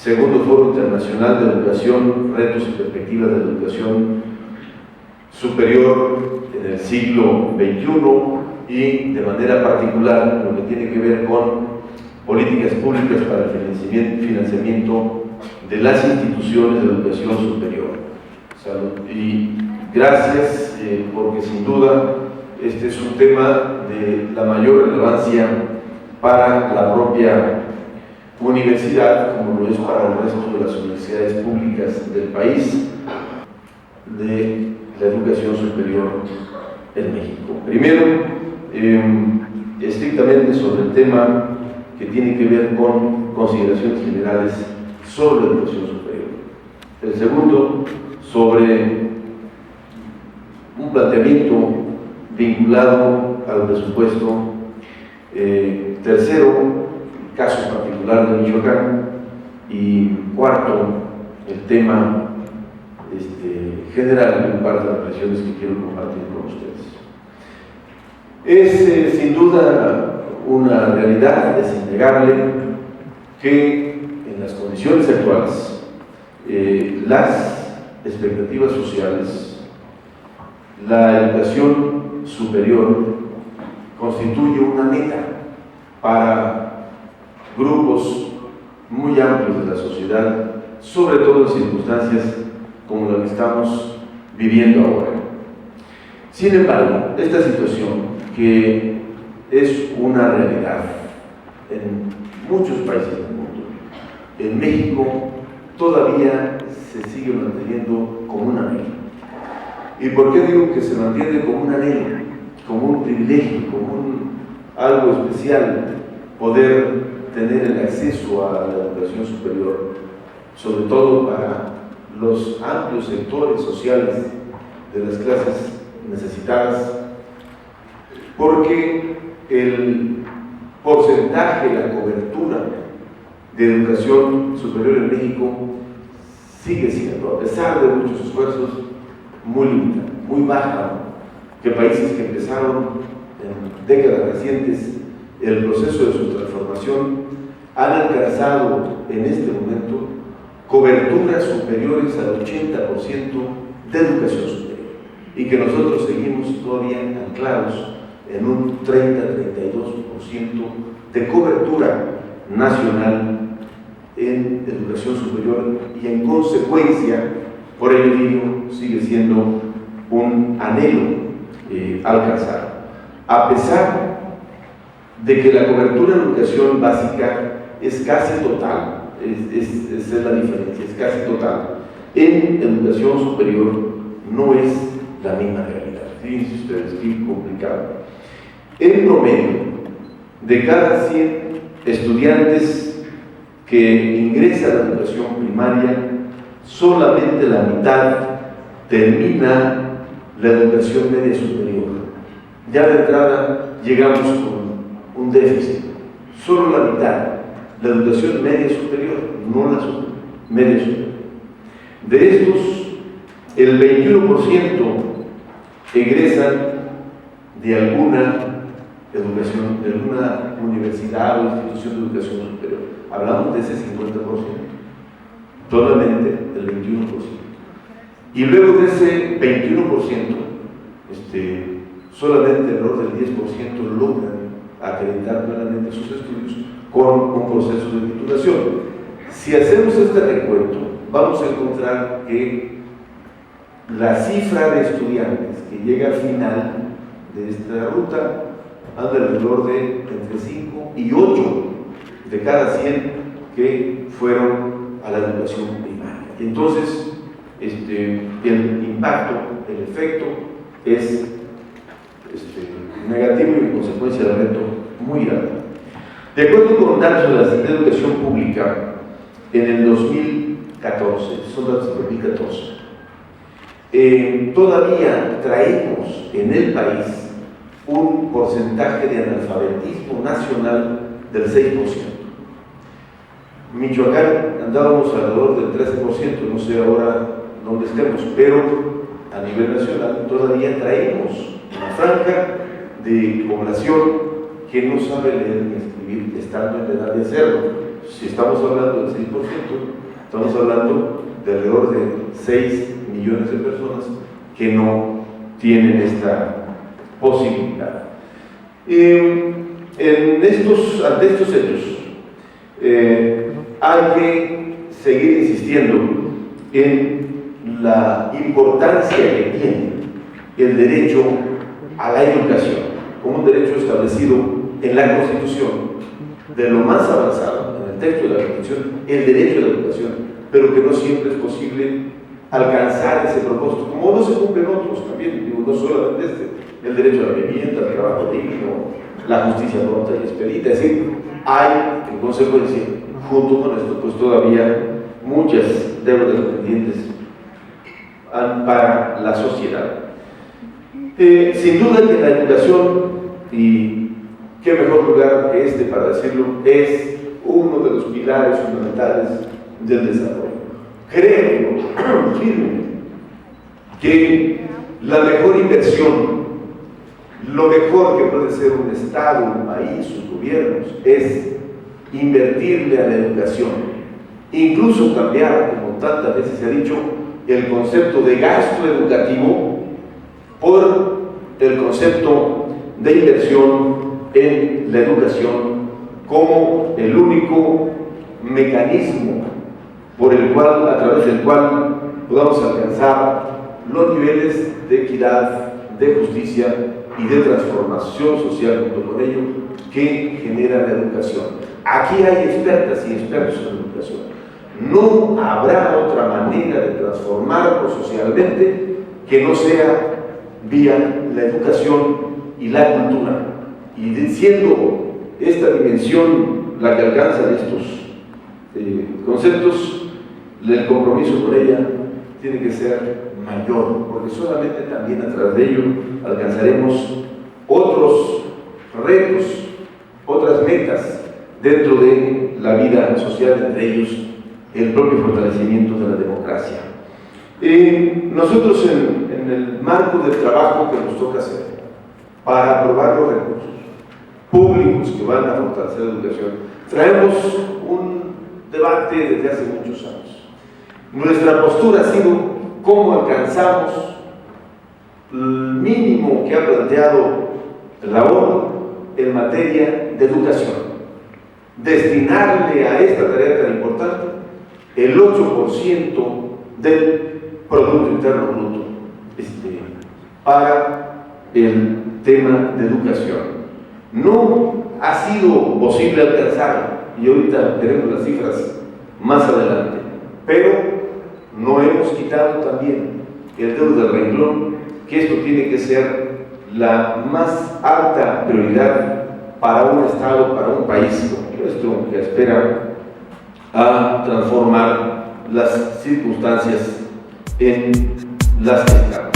segundo Foro Internacional de Educación, Retos y Perspectivas de la Educación Superior en el siglo XXI, y de manera particular lo que tiene que ver con políticas públicas para el financiamiento de las instituciones de educación superior. Y gracias, porque sin duda este es un tema de la mayor relevancia para la propia universidad, como lo es para el resto de las universidades públicas del país, de la educación superior en México. Primero, estrictamente sobre el tema que tiene que ver con consideraciones generales sobre la educación superior. El segundo, sobre un planteamiento vinculado al presupuesto. Tercero, caso particular de Michoacán. Y cuarto, el tema general de un par de reflexiones que quiero compartir con ustedes. Es sin duda una realidad, es innegable, que en las condiciones actuales las expectativas sociales, la educación superior constituye una meta para grupos muy amplios de la sociedad, sobre todo en circunstancias como la que estamos viviendo ahora. Sin embargo, esta situación, que es una realidad en muchos países del mundo, en México todavía se sigue manteniendo como un anhelo. ¿Y por qué digo que se mantiene como un anhelo, como un privilegio, como algo especial, poder tener el acceso a la educación superior, sobre todo para los amplios sectores sociales de las clases necesitadas? Porque el porcentaje, la cobertura de educación superior en México sigue siendo, a pesar de muchos esfuerzos, muy limitada, muy baja, que países que empezaron en décadas recientes el proceso de su transformación han alcanzado en este momento coberturas superiores al 80% de educación superior, y que nosotros seguimos todavía anclados en un 30-32% de cobertura nacional en educación superior, y en consecuencia, por ello digo, sigue siendo un anhelo alcanzar, a pesar de que la cobertura en educación básica es casi total. Esa es la diferencia, es casi total. En educación superior no es la misma realidad. Fíjense ustedes, qué complicado. En promedio, de cada 100 estudiantes que ingresan a la educación primaria, solamente la mitad termina la educación media superior. Ya de entrada llegamos con un déficit. Solo la mitad, la educación media superior, no la media superior. De estos, el 21% egresan de alguna educación, de alguna universidad o institución de educación superior. Hablamos de ese 50%, solamente el 21%. Y luego de ese 21%, solamente alrededor del 10% logran acreditar plenamente sus estudios con un proceso de titulación. Si hacemos este recuento, vamos a encontrar que la cifra de estudiantes que llega al final de esta ruta anda alrededor de entre 5 y 8 de cada 100 que fueron a la educación primaria. Entonces, el impacto, el efecto es negativo y en consecuencia el reto muy grande. De acuerdo con datos de la Secretaría de Educación Pública, en el 2014, son datos de 2014, todavía traemos en el país un porcentaje de analfabetismo nacional del 6%. Michoacán andábamos alrededor del 13%, no sé ahora dónde estemos, pero a nivel nacional todavía traemos una franja de población que no sabe leer ni escribir estando en la edad de hacerlo. si estamos hablando del 6%, estamos hablando de alrededor de 6 millones de personas que no tienen esta posibilidad. Ante estos hechos, hay que seguir insistiendo en la importancia que tiene el derecho a la educación, como un derecho establecido en la Constitución, de lo más avanzado, en el texto de la Constitución, el derecho a la educación, pero que no siempre es posible alcanzar ese propósito, como no se cumplen otros también, digo, no solamente el derecho a la vivienda, al trabajo digno, la justicia pronta y expedita, es decir, hay, en consecuencia, junto con esto, pues todavía muchas deudas pendientes para la sociedad. Sin duda que la educación, y qué mejor lugar que este para decirlo, es uno de los pilares fundamentales del desarrollo. Creo firmemente que la mejor inversión, lo mejor que puede ser un Estado, un país, sus gobiernos, es invertirle a la educación, incluso cambiar, como tantas veces se ha dicho, el concepto de gasto educativo por el concepto de inversión en la educación como el único mecanismo por el cual, a través del cual podamos alcanzar los niveles de equidad, de justicia y de transformación social junto con ello que genera la educación. Aquí hay expertas y expertos en la educación. No habrá otra manera de transformarlo socialmente que no sea vía la educación y la cultura. Y siendo esta dimensión la que alcanza estos conceptos, el compromiso con ella tiene que ser mayor, porque solamente también a través de ello alcanzaremos otros retos, otras metas dentro de la vida social, entre ellos el propio fortalecimiento de la democracia. Nosotros en el marco del trabajo que nos toca hacer para aprobar los recursos públicos que van a fortalecer la educación, traemos un debate desde hace muchos años. Nuestra postura ha sido cómo alcanzamos el mínimo que ha planteado la ONU en materia de educación. Destinarle a esta tarea tan importante el 8% del Producto Interno Bruto para el tema de educación. No ha sido posible alcanzarlo, y ahorita veremos las cifras más adelante, pero no hemos quitado también el dedo del renglón, que esto tiene que ser la más alta prioridad para un Estado, para un país como nuestro, que espera a transformar las circunstancias en las que están.